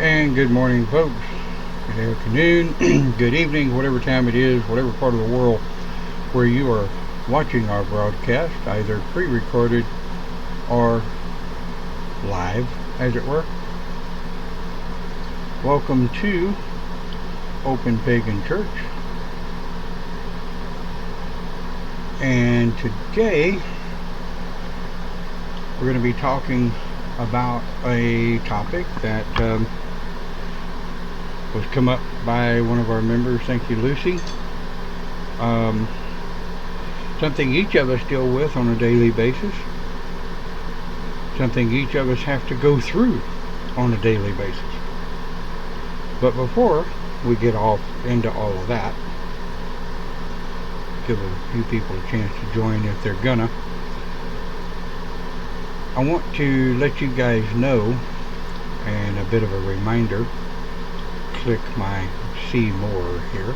And good morning, folks. Good afternoon, good evening, whatever time it is, whatever part of the world where you are watching our broadcast, either pre-recorded or live, as it were. Welcome to Open Pagan Church. And today we're going to be talking about a topic that was come up by one of our members. Thank you, Lucy. Something each of us deal with on a daily basis. Something each of us have to go through on a daily basis. But before we get off into all of that, give a few people a chance to join if they're gonna. I want to let you guys know, and a bit of a reminder, click my see more here.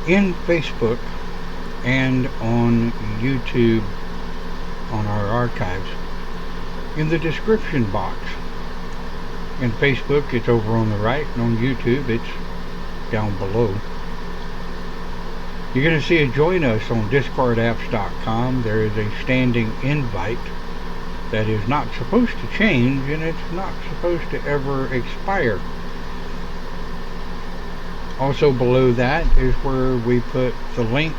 In Facebook and on YouTube, on our archives, in the description box. In Facebook it's over on the right, and on YouTube it's down below. You're going to see a join us on discordapps.com. There is a standing invite that is not supposed to change, and it's not supposed to ever expire. Also below that is where we put the link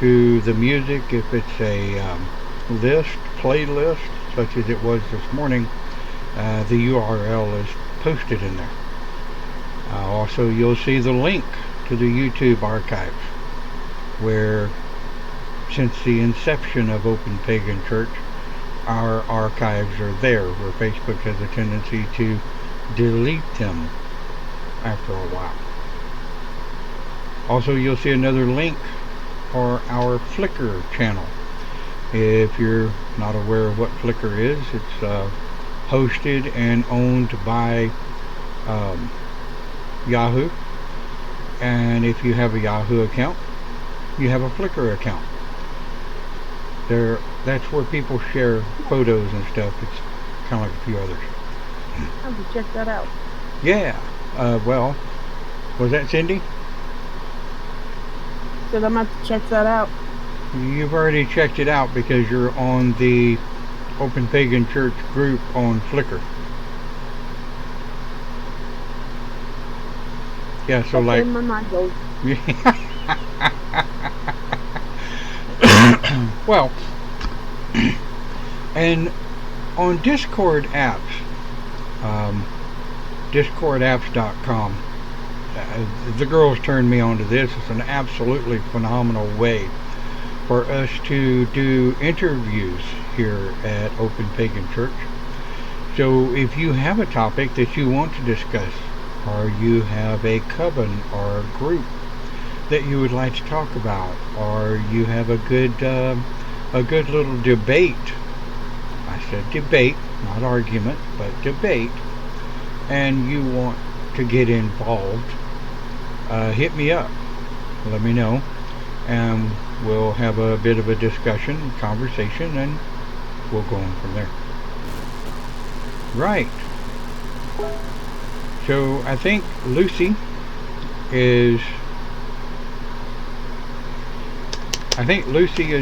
to the music. If it's a playlist, such as it was this morning, the URL is posted in there. Also, you'll see the link to the YouTube archives, where since the inception of Open Pagan Church, our archives are there, where Facebook has a tendency to delete them after a while. Also, you'll see another link for our Flickr channel. If you're not aware of what Flickr is, it's hosted and owned by Yahoo. And if you have a Yahoo account, you have a Flickr account. That's where people share photos and stuff. It's kind of like a few others. I'll have to check that out. Yeah. Well, was that Cindy? Said I'm going to have to check that out. You've already checked it out because you're on the Open Pagan Church group on Flickr. Yeah, so like... my mind goes. Well, and on Discord apps, discordapps.com, the girls turned me on to this. It's an absolutely phenomenal way for us to do interviews here at Open Pagan Church. So if you have a topic that you want to discuss, or you have a coven or a group that you would like to talk about, or you have a good little debate, I said debate, not argument, but debate, and you want to get involved, hit me up, let me know, and we'll have a bit of a discussion, conversation, and we'll go on from there. Right. So I think Lucy is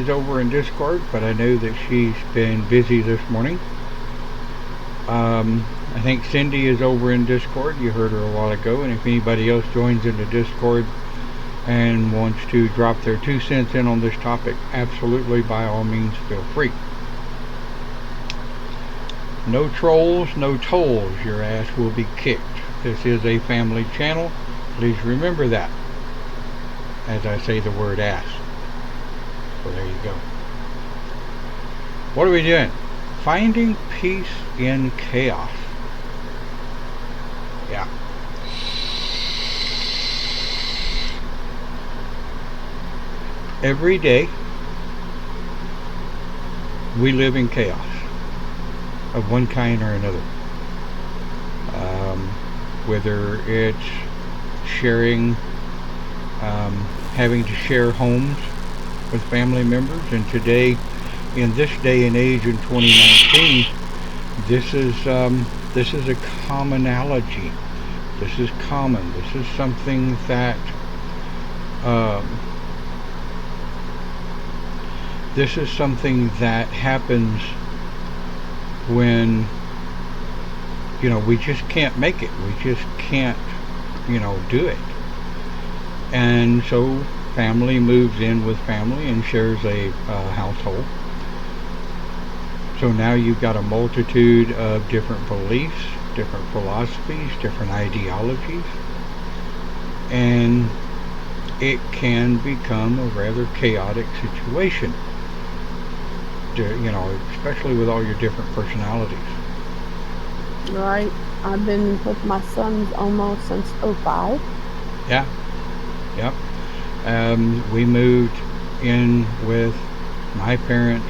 over in Discord, but I know that she's been busy this morning. I think Cindy is over in Discord. You heard her a while ago. And if anybody else joins into Discord and wants to drop their 2 cents in on this topic, absolutely, by all means, feel free. No trolls, no tolls. Your ass will be kicked. This is a family channel. Please remember that as I say the word ass. So there you go. What are we doing? Finding peace in chaos. Yeah. Every day we live in chaos of one kind or another. Whether it's sharing, having to share homes with family members, and today, in this day and age in 2019, this is This is a commonality. This is common. This is something that um, happens when we just can't make it. We just can't do it. And so family moves in with family and shares a household. So now you've got a multitude of different beliefs, different philosophies, different ideologies, and it can become a rather chaotic situation, especially with all your different personalities. Right. I've been with my sons almost since '05. Yeah, yep. We moved in with my parents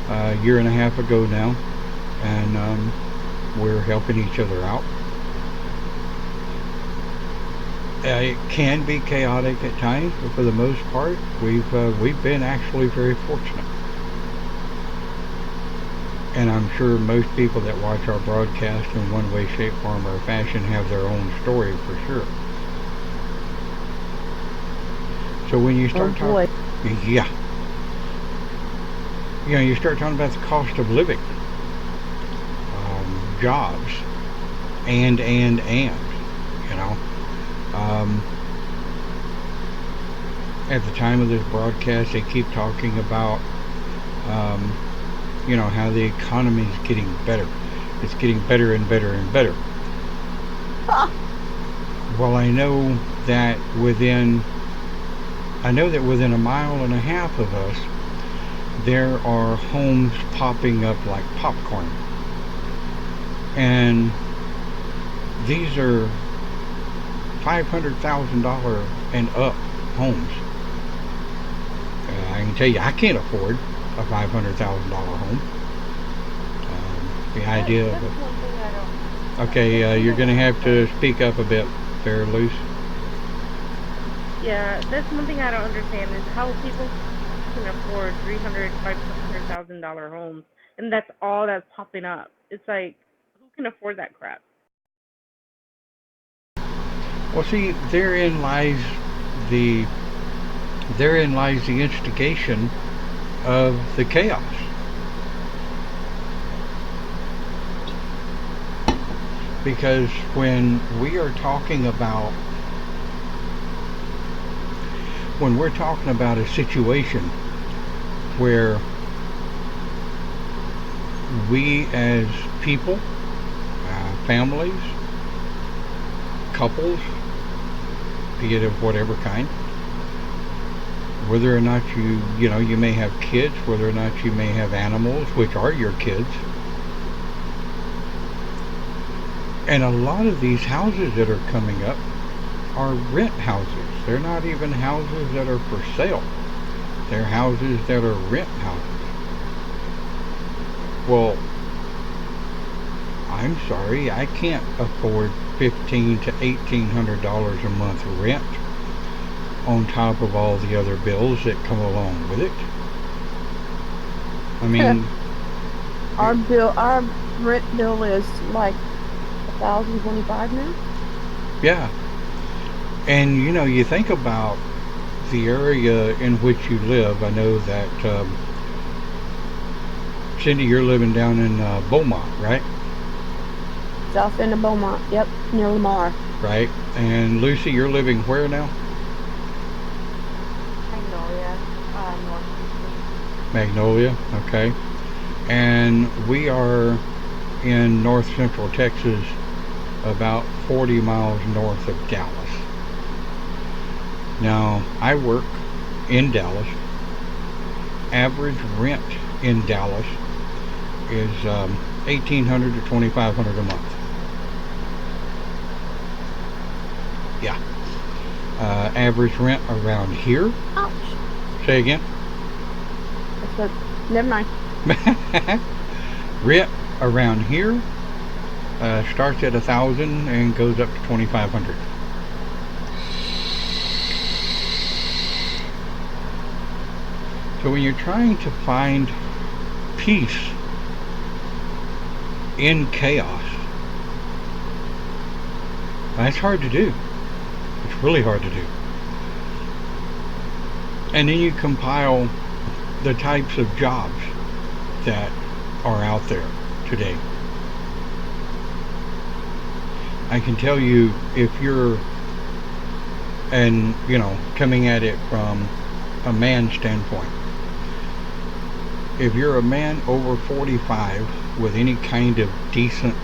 a year and a half ago now, and we're helping each other out. It can be chaotic at times, but for the most part, we've been actually very fortunate. And I'm sure most people that watch our broadcast in one way, shape, form, or fashion have their own story for sure. So when you start talking, yeah, you start talking about the cost of living, jobs, and you know, um, at the time of this broadcast, they keep talking about, um, how the economy is getting better. It's getting better and better and better. Well, I know that within a mile and a half of us, there are homes popping up like popcorn. And these are $500,000 and up homes. I can tell you, I can't afford a $500,000 home. The idea of it. Okay, you're going to have to speak up a bit, Fair Loose. Yeah, that's one thing I don't understand is how people can afford $500,000 homes, and that's all that's popping up. It's like, who can afford that crap? Well, see, the therein lies the instigation of the chaos. Because when we're talking about a situation where we as people, families, couples, be it of whatever kind, whether or not you may have kids, whether or not you may have animals, which are your kids. And a lot of these houses that are coming up are rent houses. They're not even houses that are for sale. They're houses that are rent houses. Well, I'm sorry, I can't afford $1,500 to $1,800 a month rent on top of all the other bills that come along with it. I mean, our rent bill is like $1,025 now. Yeah, and you think about the area in which you live. I know that Cindy, you're living down in Beaumont, right? South end of Beaumont. Yep, near Lamar. Right, and Lucy, you're living where now? Magnolia, North. Magnolia, okay. And we are in north central Texas, about 40 miles north of Dallas. Now, I work in Dallas. Average rent in Dallas is $1,800 to $2,500 a month. Yeah. Average rent around here. Ouch. Say again. Never mind. Rent around here starts at $1,000 and goes up to $2,500. So when you're trying to find peace in chaos, That's hard to do. It's really hard to do. And then you compile the types of jobs that are out there today. I can tell you, if you're, and coming at it from a man's standpoint, if you're a man over 45 with any kind of decent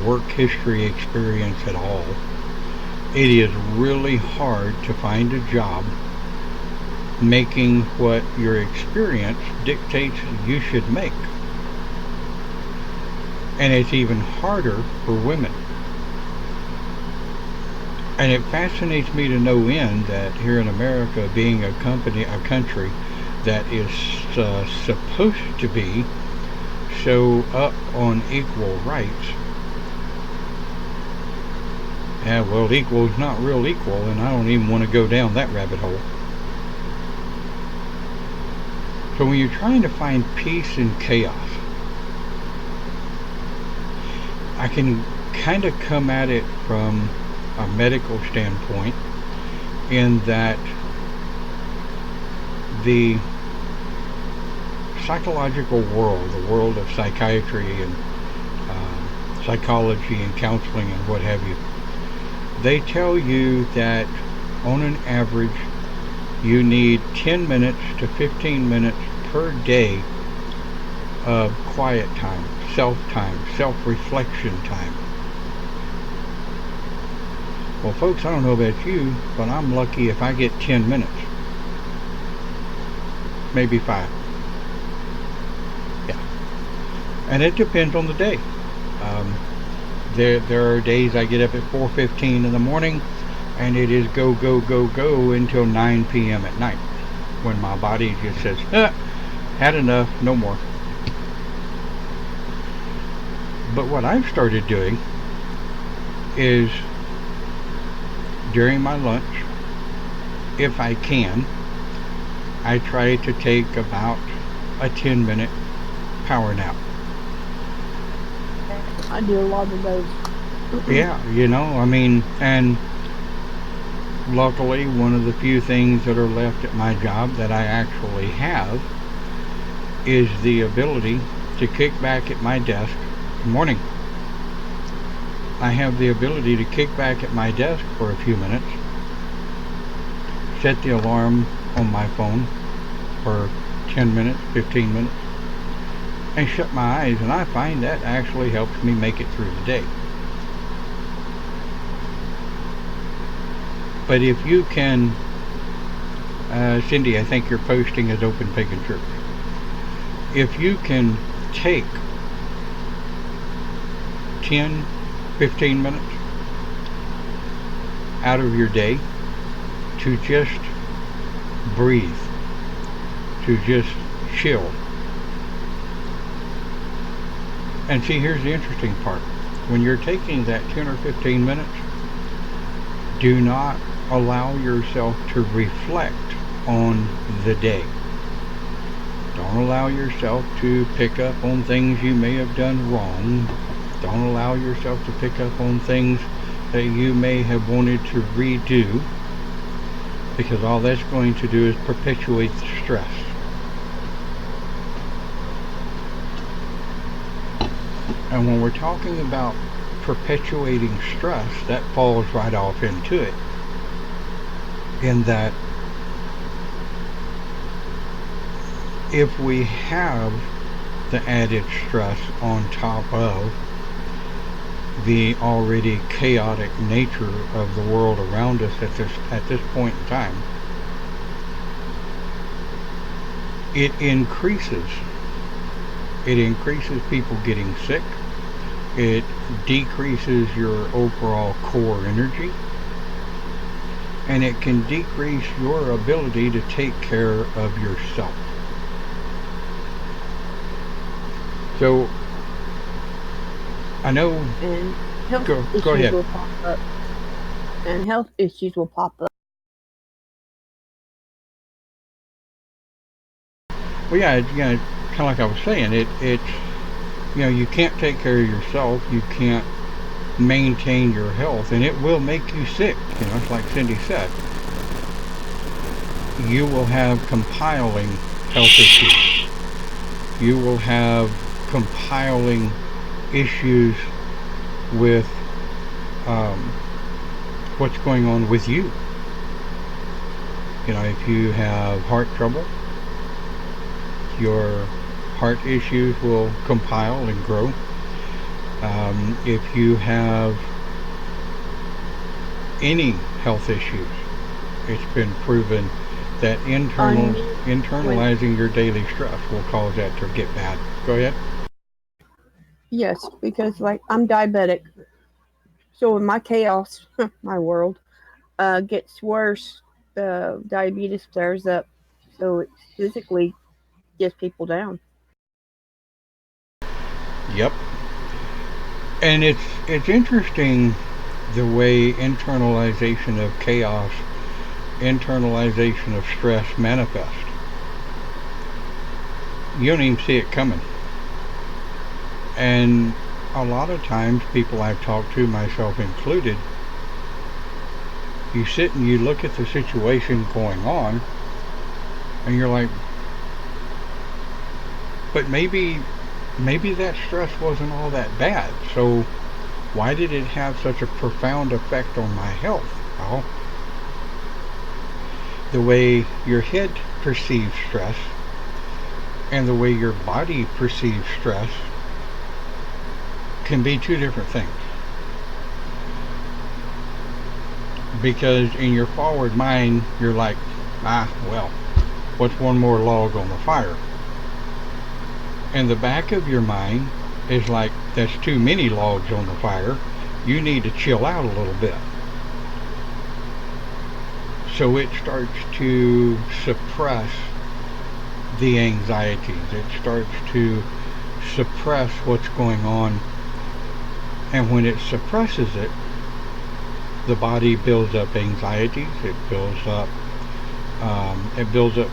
work history experience at all, it is really hard to find a job making what your experience dictates you should make. And it's even harder for women. And it fascinates me to no end that here in America, being a country that is supposed to be so up on equal rights, well, equal is not real equal, and I don't even want to go down that rabbit hole. So when you're trying to find peace in chaos, I can kind of come at it from a medical standpoint, in that the psychological world, the world of psychiatry and psychology and counseling and what have you, they tell you that on an average you need 10 minutes to 15 minutes per day of quiet time, self-reflection time. Well, folks, I don't know about you, but I'm lucky if I get 10 minutes. Maybe 5. Yeah. And it depends on the day. There are days I get up at 4:15 in the morning, and it is go, go, go, go until 9 p.m. at night, when my body just says, had enough, no more. But what I've started doing is, during my lunch, if I can, I try to take about a 10-minute power nap. I do a lot of those. Yeah, and luckily, one of the few things that are left at my job that I actually have is the ability to kick back at my desk. Good morning. I have the ability to kick back at my desk for a few minutes, set the alarm on my phone for 10 minutes, 15 minutes, and shut my eyes, and I find that actually helps me make it through the day. But if you can, Cindy, I think your posting is Open Pagan Church. If you can take 10, 15 minutes out of your day to just breathe, to just chill. And see, here's the interesting part. When you're taking that 10 or 15 minutes, do not allow yourself to reflect on the day. Don't allow yourself to pick up on things you may have done wrong. Don't allow yourself to pick up on things that you may have wanted to redo, because all that's going to do is perpetuate the stress. And when we're talking about perpetuating stress, that falls right off into it. In that, if we have the added stress on top of the already chaotic nature of the world around us at this point in time, it increases people getting sick. It decreases your overall core energy, and it can decrease your ability to take care of yourself. So I know, And health go issues ahead. will pop up. And health issues will pop up. Well, yeah, kind of like I was saying, it's you can't take care of yourself. You can't maintain your health, and it will make you sick. It's like Cindy said. You will have compiling health issues. You will have compiling issues with um, what's going on with you. If you have heart trouble, your heart issues will compile and grow. If you have any health issues, it's been proven that internalizing your daily stress will cause that to get bad. Go ahead. Yes, because like I'm diabetic, so when my chaos, my world, gets worse, the diabetes flares up, so it physically gets people down. Yep. And it's interesting the way internalization of chaos, internalization of stress manifest. You don't even see it coming. And a lot of times, people I've talked to, myself included, you sit and you look at the situation going on, and you're like, but maybe that stress wasn't all that bad. So why did it have such a profound effect on my health? Well, the way your head perceives stress and the way your body perceives stress can be two different things. Because in your forward mind, you're like, well, what's one more log on the fire? And the back of your mind is like, that's too many logs on the fire. You need to chill out a little bit. So it starts to suppress the anxieties. It starts to suppress what's going on. And when it suppresses it, the body builds up anxieties. It builds up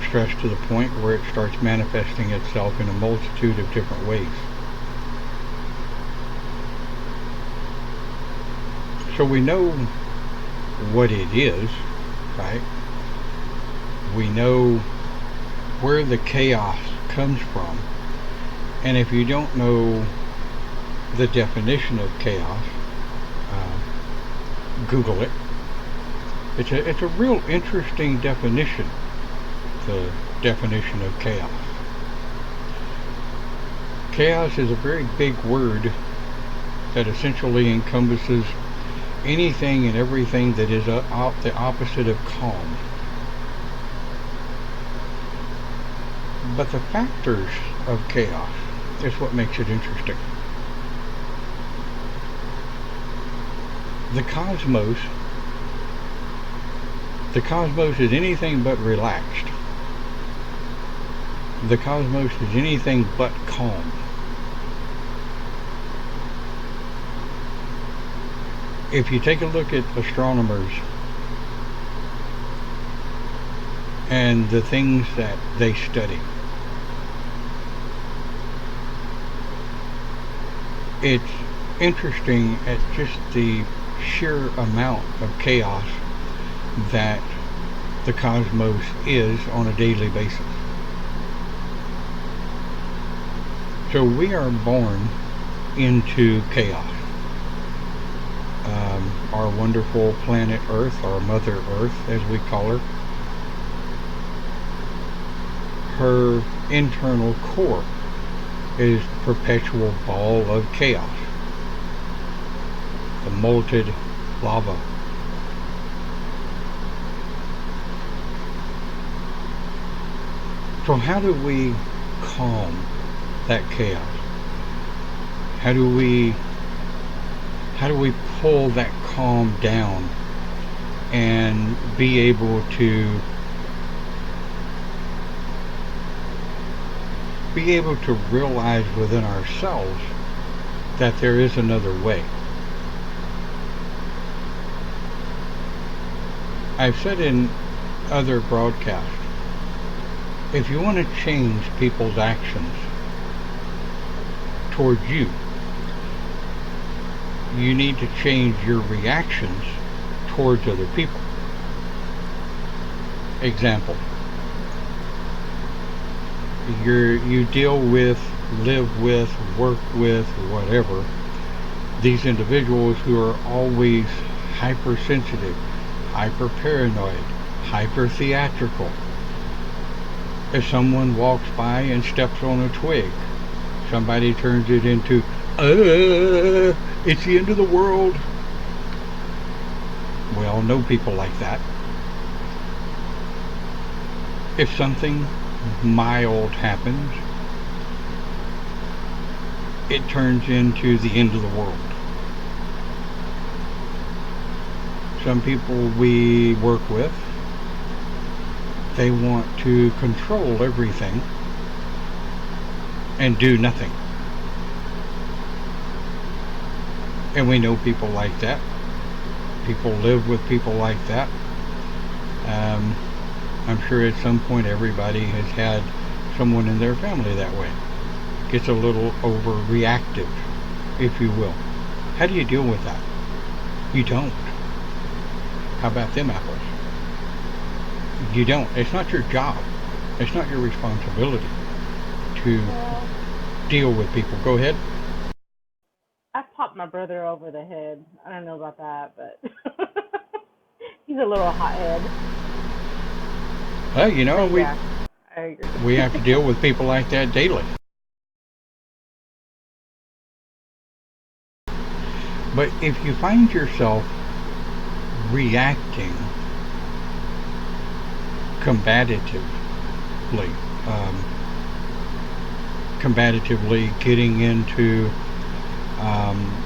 stress to the point where it starts manifesting itself in a multitude of different ways. So we know what it is, right? We know where the chaos comes from. And if you don't know the definition of chaos, Google it. It's a real interesting definition, the definition of chaos. Chaos is a very big word that essentially encompasses anything and everything that is the opposite of calm. But the factors of chaos is what makes it interesting. The cosmos is anything but relaxed. The cosmos is anything but calm. If you take a look at astronomers and the things that they study, it's interesting at just the sheer amount of chaos that the cosmos is on a daily basis. So we are born into chaos. Our wonderful planet Earth, our Mother Earth as we call her, her internal core is perpetual ball of chaos. The molten lava. So how do we calm that chaos? How do we pull that calm down and be able to realize within ourselves that there is another way? I've said in other broadcasts, if you want to change people's actions towards you, you need to change your reactions towards other people. Example, you deal with, live with, work with, whatever, these individuals who are always hypersensitive, hyper paranoid, hyper theatrical. If someone walks by and steps on a twig, somebody turns it into, it's the end of the world. We all know people like that. If something mild happens, it turns into the end of the world. Some people we work with, they want to control everything and do nothing. And we know people like that. People live with people like that. I'm sure at some point everybody has had someone in their family that way. Gets a little overreactive, if you will. How do you deal with that? You don't. How about them apples? You don't. It's not your job. It's not your responsibility to deal with people. Go ahead. I popped my brother over the head. I don't know about that, but he's a little hothead. Well, you know, Yeah, I agree. we have to deal with people like that daily. But if you find yourself reacting combatively, getting into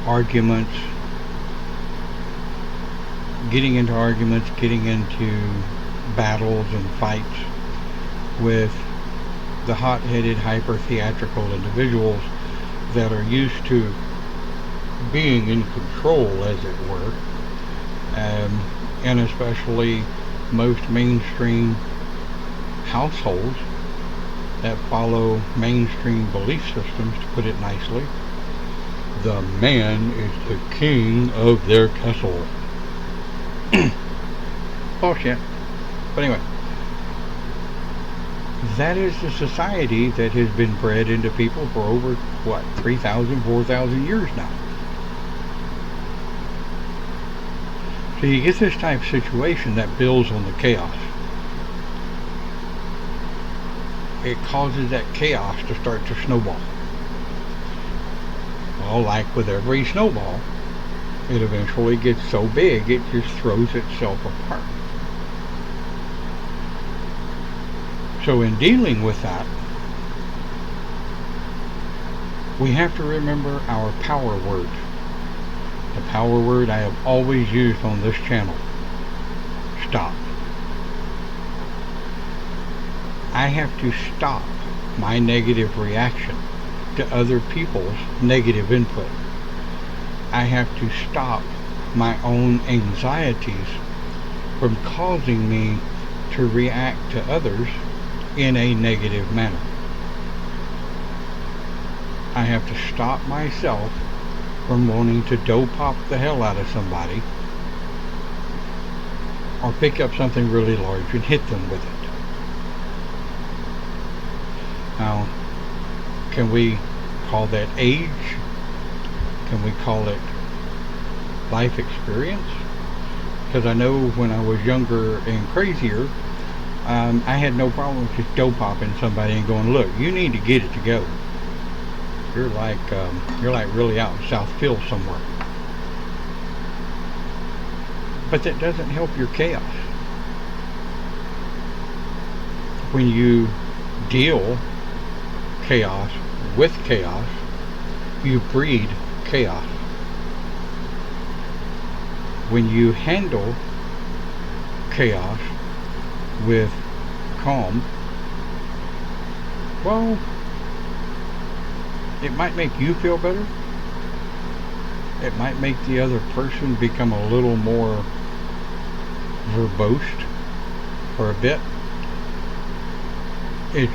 arguments, getting into battles and fights with the hot-headed, hyper-theatrical individuals that are used to being in control, as it were, and especially most mainstream households that follow mainstream belief systems, to put it nicely. The man is the king of their castle. Bullshit. But anyway, that is the society that has been bred into people for over, 3,000, 4,000 years now. So you get this type of situation that builds on the chaos. It causes that chaos to start to snowball. Well, like with every snowball, it eventually gets so big it just throws itself apart. So in dealing with that, we have to remember our power word. The power word I have always used on this channel. Stop. I have to stop my negative reaction to other people's negative input. I have to stop my own anxieties from causing me to react to others in a negative manner. I have to stop myself from wanting to dough pop the hell out of somebody or pick up something really large and hit them with it. Now, can we call that age? Can we call it life experience? Because I know when I was younger and crazier, I had no problem with just dough popping somebody and going, look, you need to get it together. You're like really out in South Field somewhere. But that doesn't help your chaos. When you deal chaos with chaos, you breed chaos. When you handle chaos with calm, well, it might make you feel better. It might make the other person become a little more verbose for a bit. It's,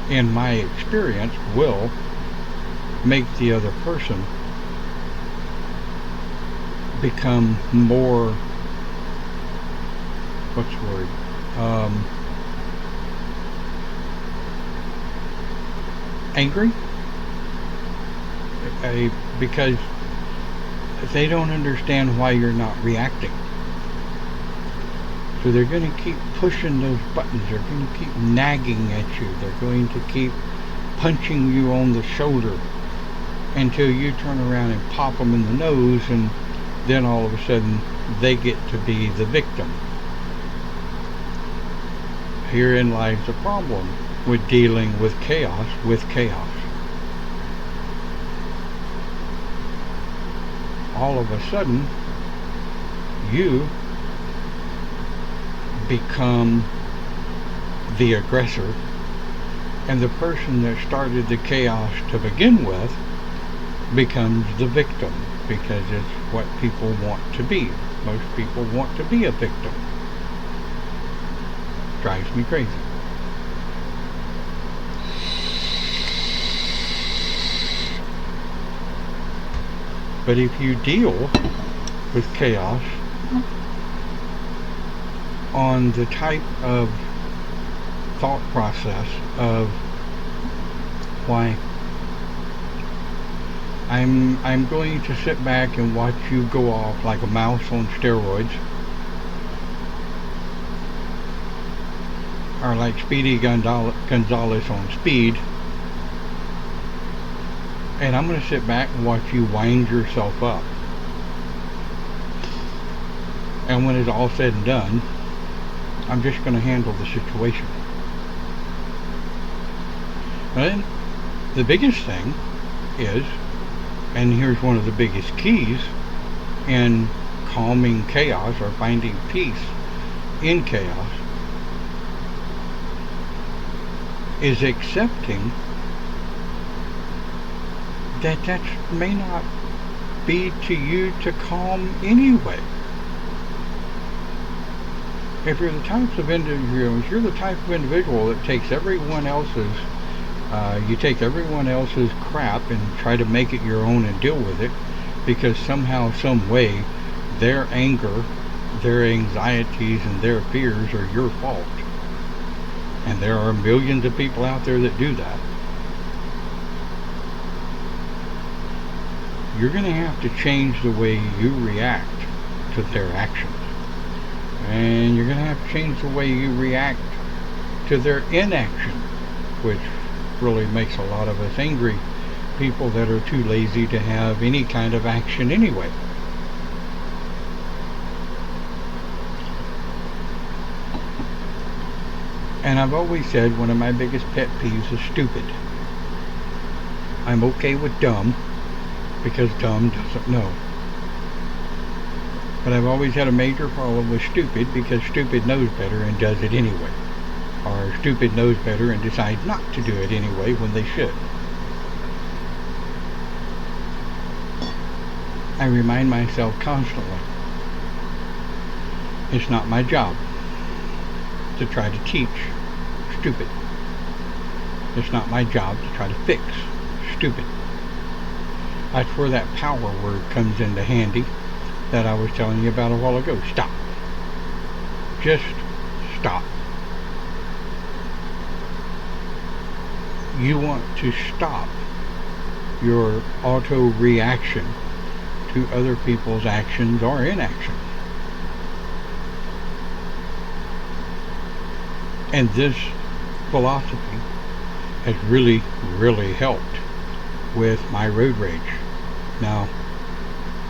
in my experience, will make the other person become more, what's the word? Angry, because they don't understand why you're not reacting. So they're going to keep pushing those buttons. They're going to keep nagging at you. They're going to keep punching you on the shoulder until you turn around and pop them in the nose, and then all of a sudden they get to be the victim. Herein lies the problem with dealing with chaos with chaos. All of a sudden, you become the aggressor, and the person that started the chaos to begin with becomes the victim, because it's what people want to be. Most people want to be a victim. Drives me crazy. But if you deal with chaos on the type of thought process of, why, I'm going to sit back and watch you go off like a mouse on steroids, or like Speedy Gonzalez on speed, and I'm going to sit back and watch you wind yourself up. And when it's all said and done, I'm just going to handle the situation. And the biggest thing is, and here's one of the biggest keys in calming chaos or finding peace in chaos, is accepting that may not be to you to calm anyway. If you're the type of individual, if you're the type of individual that takes everyone else's, you take everyone else's crap and try to make it your own and deal with it, because somehow, some way, their anger, their anxieties, and their fears are your fault. And there are millions of people out there that do that. You're going to have to change the way you react to their actions. And you're going to have to change the way you react to their inaction, which really makes a lot of us angry, people that are too lazy to have any kind of action anyway. And I've always said one of my biggest pet peeves is stupid. I'm okay with dumb, because dumb doesn't know. But I've always had a major problem with stupid, because stupid knows better and does it anyway. Or stupid knows better and decides not to do it anyway when they should. I remind myself constantly, it's not my job to try to teach stupid. It's not my job to try to fix stupid. That's where that power word comes into handy that I was telling you about a while ago. Stop. Just stop. You want to stop your auto reaction to other people's actions or inaction. And this philosophy has really, really helped with my road rage. Now,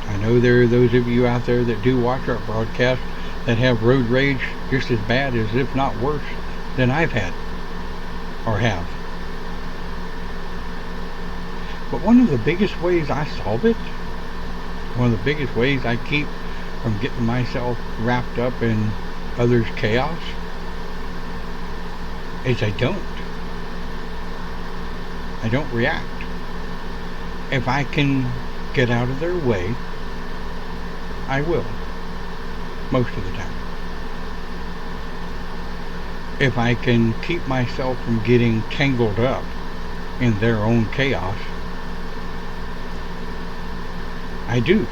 I know there are those of you out there that do watch our broadcast that have road rage just as bad as, if not worse, than I've had or have. But one of the biggest ways I solve it, one of the biggest ways I keep from getting myself wrapped up in others' chaos, is I don't react. If I can get out of their way, I will, most of the time. If I can keep myself from getting tangled up in their own chaos, I do.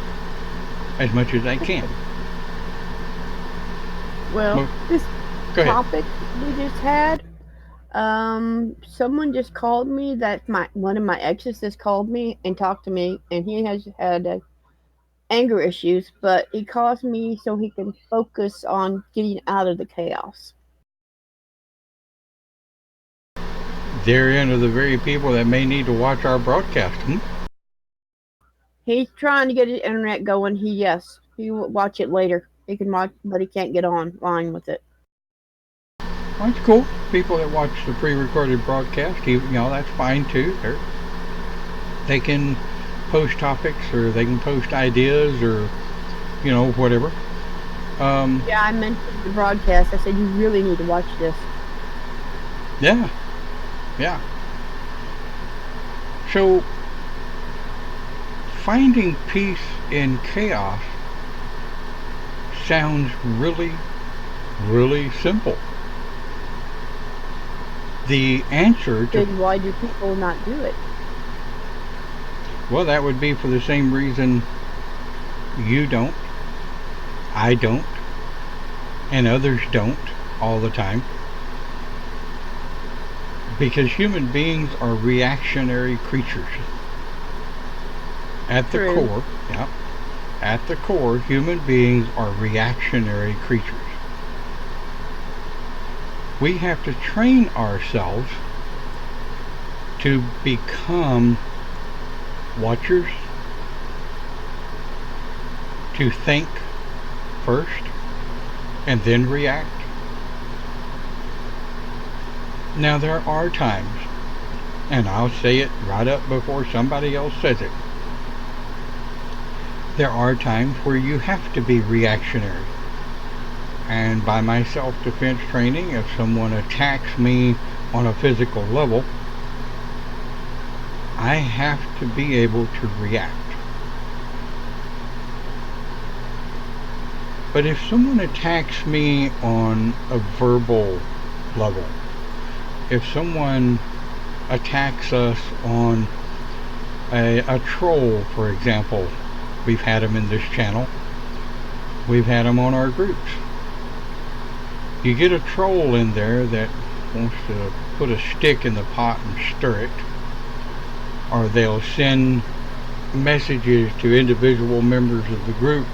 as much as I can. Well, Well, this go ahead. topic we just had, someone just called me that my one of my exes just called me and talked to me, and he has had anger issues, but he calls me so he can focus on getting out of the chaos. Therein are the very people that may need to watch our broadcast. He's trying to get his internet going. He will watch it later. He can watch, but he can't get online with it. That's cool. People that watch the pre-recorded broadcast, that's fine too. They can post topics, or they can post ideas, or whatever. Yeah, I mentioned the broadcast. I said you really need to watch this. Yeah, yeah. So, finding peace in chaos sounds really, really simple. The answer to Then why do people not do it? well, that would be for the same reason you don't, I don't, and others don't all the time. Because human beings are reactionary creatures. At the True. core, yeah, at the core, human beings are reactionary creatures. We have to train ourselves to become watchers, to think first and then react. Now, there are times, and I'll say it right up before somebody else says it, there are times where you have to be reactionary. And by my self-defense training, if someone attacks me on a physical level, I have to be able to react. But if someone attacks me on a verbal level, if someone attacks us on a troll, for example, we've had them in this channel, we've had them on our groups. You get a troll in there that wants to put a stick in the pot and stir it, or they'll send messages to individual members of the group,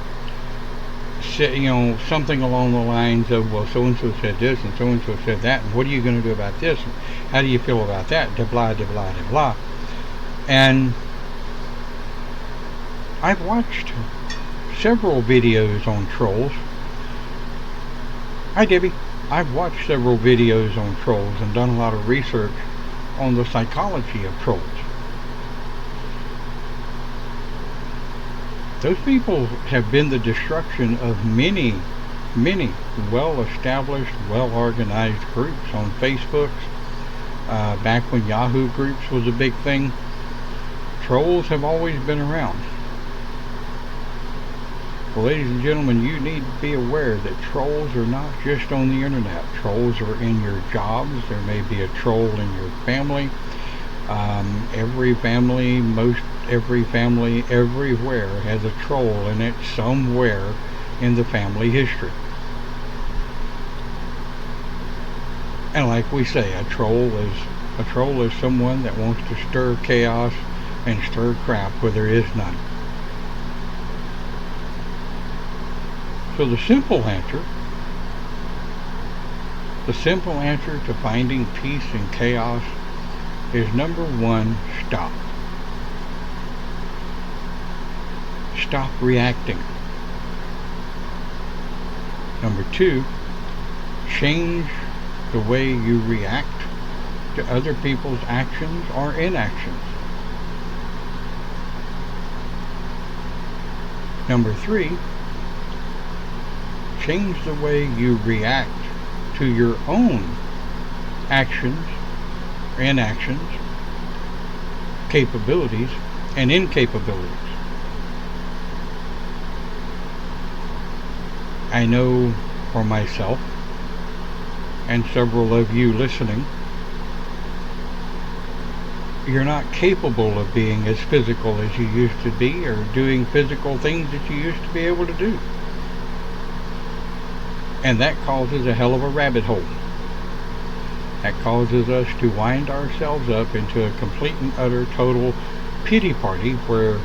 something along the lines of, well, so-and-so said this and so-and-so said that, and what are you going to do about this, and how do you feel about that, de blah, de blah, de blah. And I've watched several videos on trolls. Hi, Debbie. I've watched several videos on trolls and done a lot of research on the psychology of trolls. Those people have been the destruction of many, many well-established, well-organized groups on Facebook. Back when Yahoo groups was a big thing, trolls have always been around. Well, ladies and gentlemen, you need to be aware that trolls are not just on the internet. Trolls are in your jobs. There may be a troll in your family. Every family everywhere has a troll in it somewhere in the family history. And like we say, a troll is someone that wants to stir chaos and stir crap where there is none. So the simple answer to finding peace in chaos is number one, stop. Stop reacting. Number two, change the way you react to other people's actions or inactions. Number three, change the way you react to your own actions, inactions, capabilities, and incapabilities. I know for myself, and several of you listening, you're not capable of being as physical as you used to be, or doing physical things that you used to be able to do. And that causes a hell of a rabbit hole. That causes us to wind ourselves up into a complete and utter total pity party, where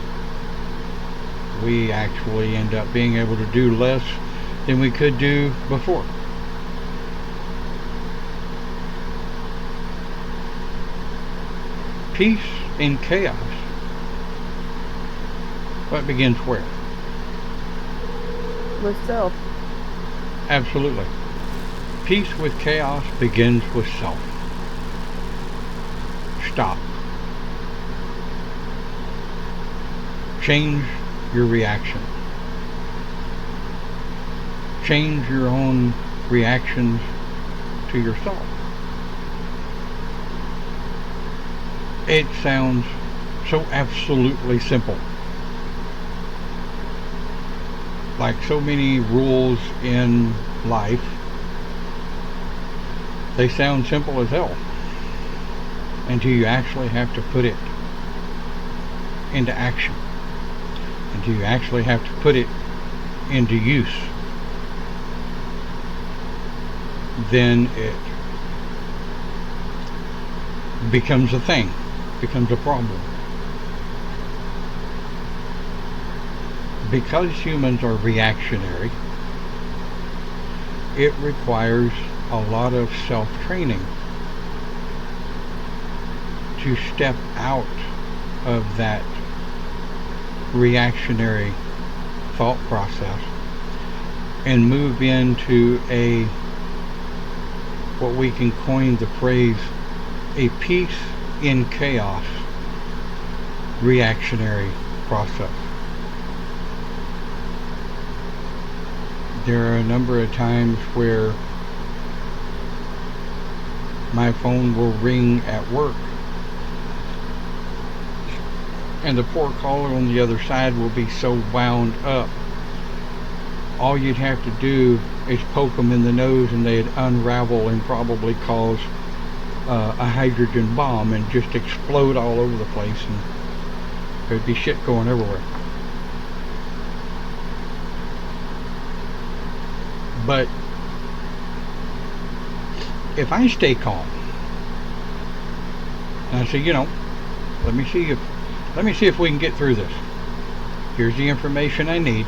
we actually end up being able to do less than we could do before. Peace in chaos. What begins where? With self. Absolutely. Peace with chaos begins with self. Stop. Change your reaction. Change your own reactions to yourself. It sounds so absolutely simple. Like so many rules in life, they sound simple as hell until you actually have to put it into action, until you actually have to put it into use. Then it becomes a thing, becomes a problem. Because humans are reactionary, it requires a lot of self-training to step out of that reactionary thought process and move into a, what we can coin the phrase, a peace in chaos reactionary process. There are a number of times where my phone will ring at work, and the poor caller on the other side will be so wound up. All you'd have to do is poke them in the nose and they'd unravel and probably cause a hydrogen bomb and just explode all over the place, and there'd be shit going everywhere. But if I stay calm and I say, let me see if we can get through this. Here's the information I need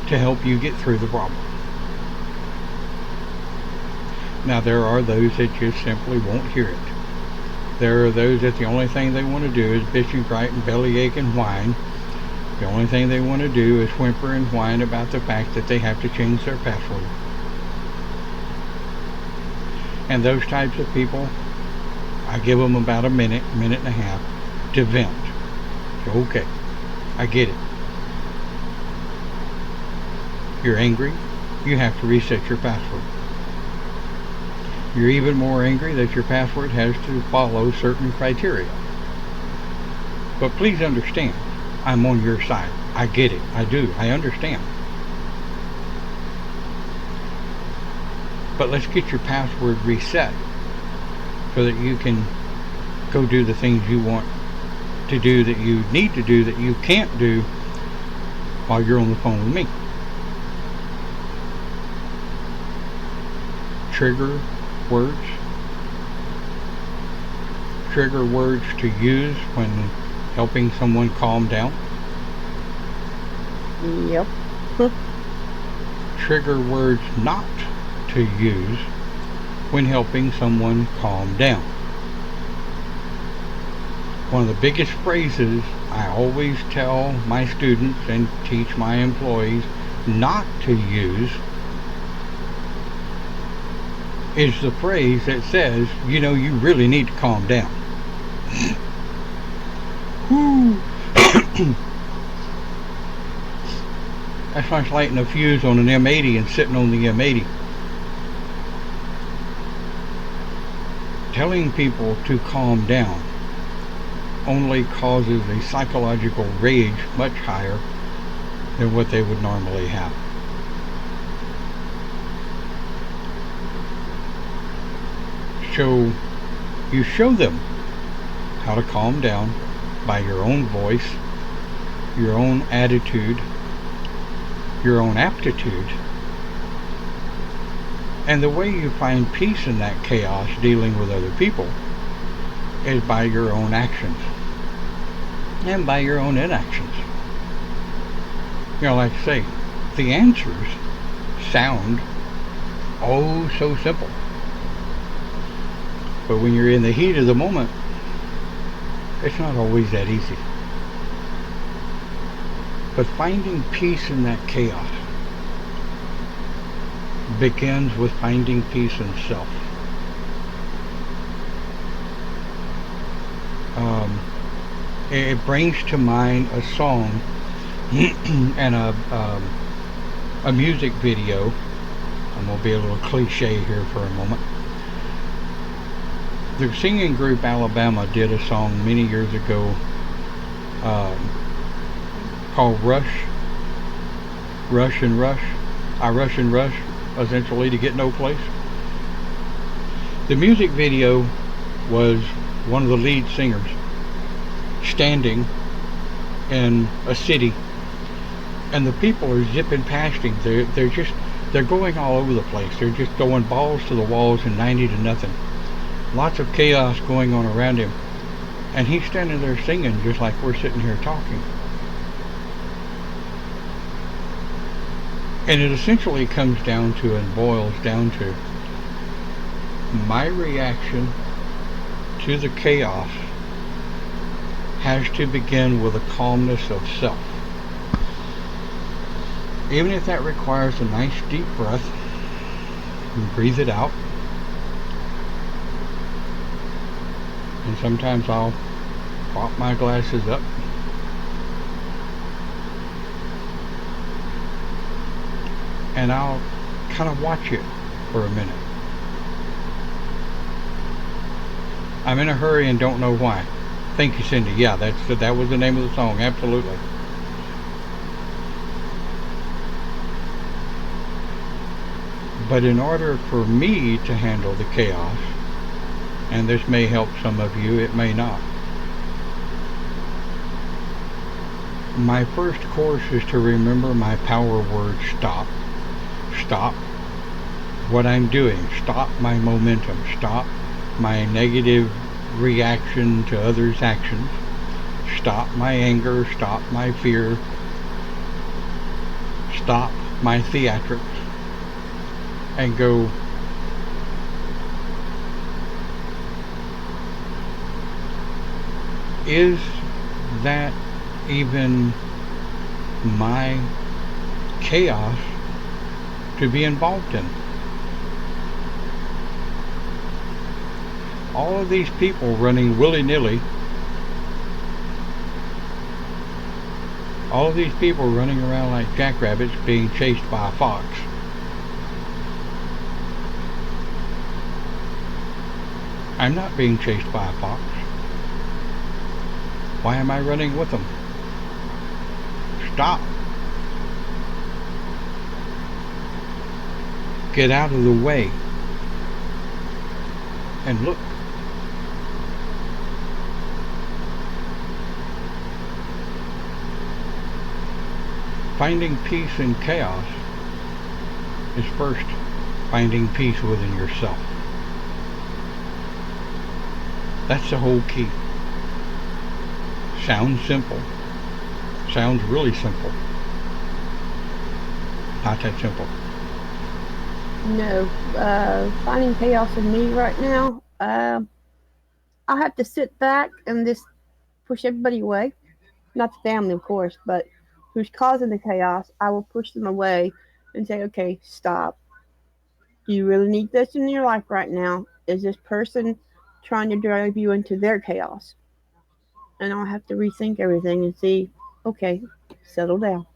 to help you get through the problem. Now, there are those that just simply won't hear it. There are those that the only thing they want to do is bitch and gripe and bellyache and whine. The only thing they want to do is whimper and whine about the fact that they have to change their password. And those types of people, I give them about a minute and a half to vent. So, okay, I get it. You're angry, you have to reset your password. You're even more angry that your password has to follow certain criteria. But please understand, I'm on your side. I get it. I do. I understand. But let's get your password reset so that you can go do the things you want to do, that you need to do, that you can't do while you're on the phone with me. Trigger words. Trigger words to use when helping someone calm down. Yep. Trigger words not to use when helping someone calm down. One of the biggest phrases I always tell my students and teach my employees not to use is the phrase that says, you really need to calm down. That's like lighting a fuse on an M80 and sitting on the M80. Telling people to calm down only causes a psychological rage much higher than what they would normally have. So you show them how to calm down by your own voice, your own attitude, your own aptitude. And the way you find peace in that chaos dealing with other people is by your own actions and by your own inactions. Like I say, the answers sound oh so simple. But when you're in the heat of the moment, it's not always that easy. But finding peace in that chaos begins with finding peace in self. It brings to mind a song and a music video. I'm going to be a little cliche here for a moment. The singing group Alabama did a song many years ago called Rush and Rush. I rush and rush, essentially, to get no place. The music video was one of the lead singers standing in a city, and the people are zipping past him. They're going all over the place. They're just throwing balls to the walls and 90 to nothing. Lots of chaos going on around him, and he's standing there singing just like we're sitting here talking. And it essentially comes down to and boils down to my reaction to the chaos has to begin with a calmness of self. Even if that requires a nice deep breath, and breathe it out. And sometimes I'll pop my glasses up and I'll kind of watch it for a minute. I'm in a hurry and don't know why. Thank you, Cindy. Yeah, that was the name of the song. Absolutely. But in order for me to handle the chaos, and this may help some of you, it may not. My first course is to remember my power word, stop. Stop what I'm doing. Stop my momentum. Stop my negative reaction to others' actions. Stop my anger. Stop my fear. Stop my theatrics. And go, is that even my chaos to be involved in? All of these people running willy-nilly, all of these people running around like jackrabbits being chased by a fox. I'm not being chased by a fox. Why am I running with them? Stop. Get out of the way and look. Finding peace in chaos is first finding peace within yourself. That's the whole key. Sounds simple. Sounds really simple. Not that simple. No, finding chaos in me right now, I have to sit back and just push everybody away. Not the family, of course, but who's causing the chaos. I will push them away and say, okay, stop. Do you really need this in your life right now? Is this person trying to drive you into their chaos? And I'll have to rethink everything and see, okay, settle down.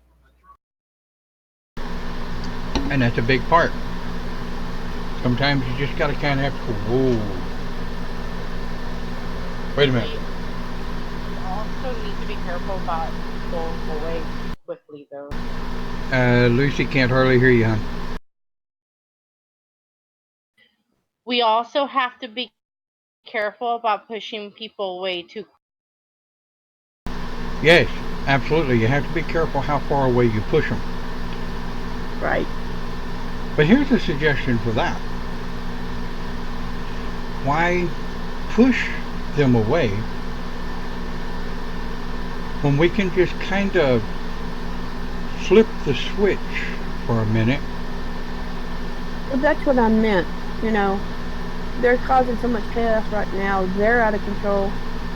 And that's a big part. Sometimes you just gotta kind of have to go, whoa. Wait a minute. You also need to be careful about going away quickly, though. Lucy, can't hardly hear you, hon. We also have to be careful about pushing people away too. Yes, absolutely. You have to be careful how far away you push them. Right. But here's a suggestion for that. Why push them away when we can just kind of flip the switch for a minute? Well, that's what I meant. You know, they're causing so much chaos right now. They're out of control.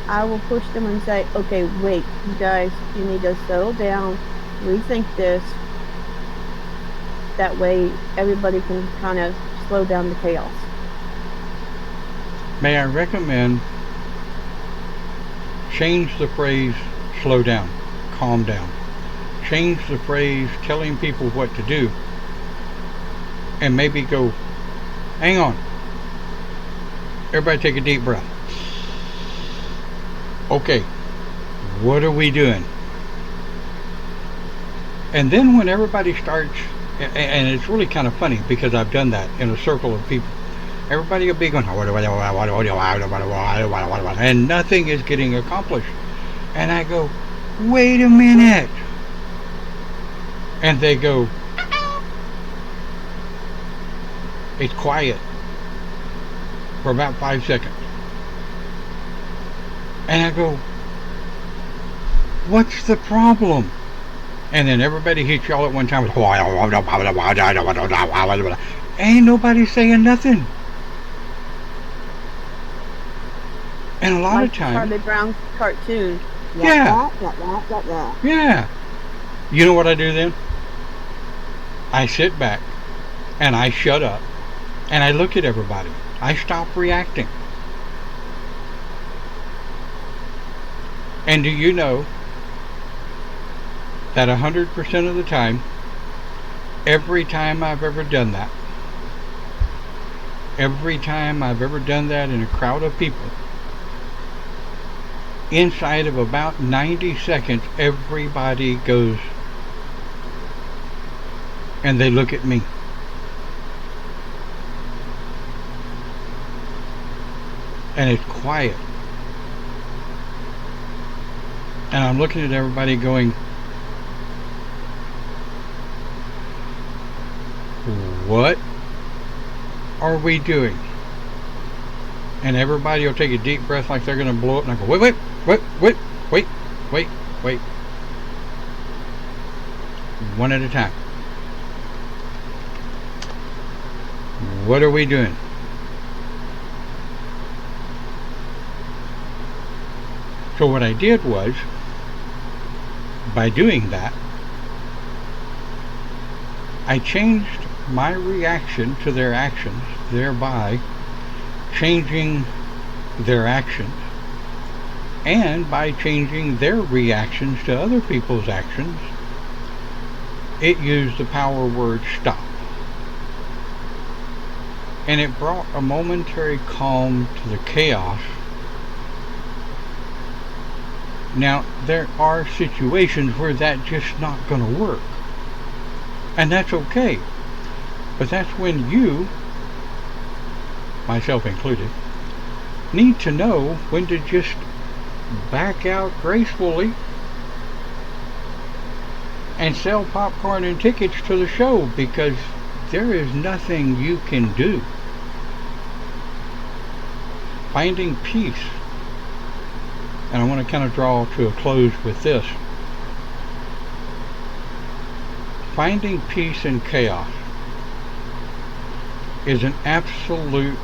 I will push them and say, okay, wait, you guys, you need to settle down, rethink this. That way, everybody can kind of slow down the chaos. May I recommend change the phrase slow down, calm down. Change the phrase telling people what to do, and maybe go, hang on. Everybody take a deep breath. Okay, what are we doing? And then when everybody starts, and it's really kind of funny because I've done that in a circle of people. Everybody will be going, and nothing is getting accomplished. And I go, wait a minute. And they go, it's quiet for about 5 seconds. And I go, what's the problem? And then everybody hits y'all at one time. Ain't nobody saying nothing. And a lot Like of times, Charlie Brown cartoon. Yeah. Yeah. You know what I do then? I sit back and I shut up and I look at everybody. I stop reacting. And do you know that 100% of the time, every time I've ever done that in a crowd of people, inside of about 90 seconds, everybody goes and they look at me. And it's quiet. And I'm looking at everybody going, what are we doing? And everybody will take a deep breath like they're going to blow it. And I go, wait. One at a time. What are we doing? So what I did was, by doing that, I changed my reaction to their actions, thereby changing their actions, and by changing their reactions to other people's actions, it used the power word stop. And it brought a momentary calm to the chaos. Now, there are situations where that's just not going to work. And that's okay. But that's when you, myself included, need to know when to just back out gracefully and sell popcorn and tickets to the show, because there is nothing you can do. Finding peace. And I want to kind of draw to a close with this. Finding peace in chaos is an absolute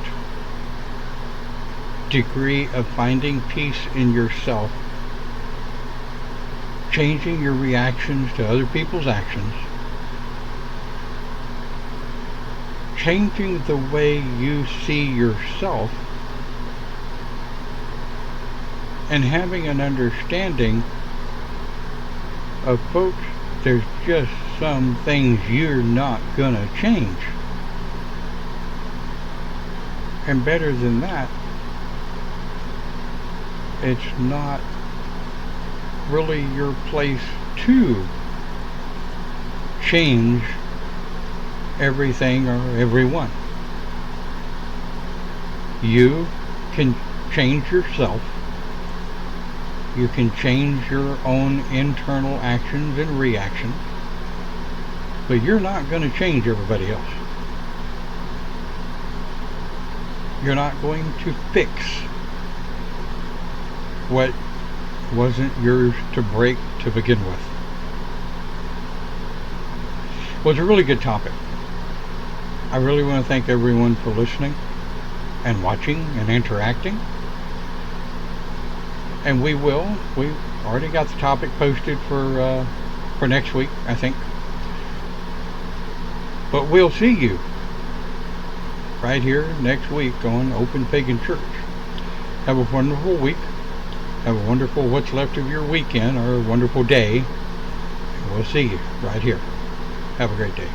degree of finding peace in yourself, changing your reactions to other people's actions, changing the way you see yourself, and having an understanding of, folks, there's just some things you're not gonna change. And better than that, it's not really your place to change everything or everyone. You can change yourself. You can change your own internal actions and reactions. But you're not going to change everybody else. You're not going to fix what wasn't yours to break to begin with. Well, it's a really good topic. I really want to thank everyone for listening and watching and interacting. And we've already got the topic posted for next week, I think. But we'll see you right here next week on Open Pagan Church. Have a wonderful week. Have a wonderful what's left of your weekend or a wonderful day. And we'll see you right here. Have a great day.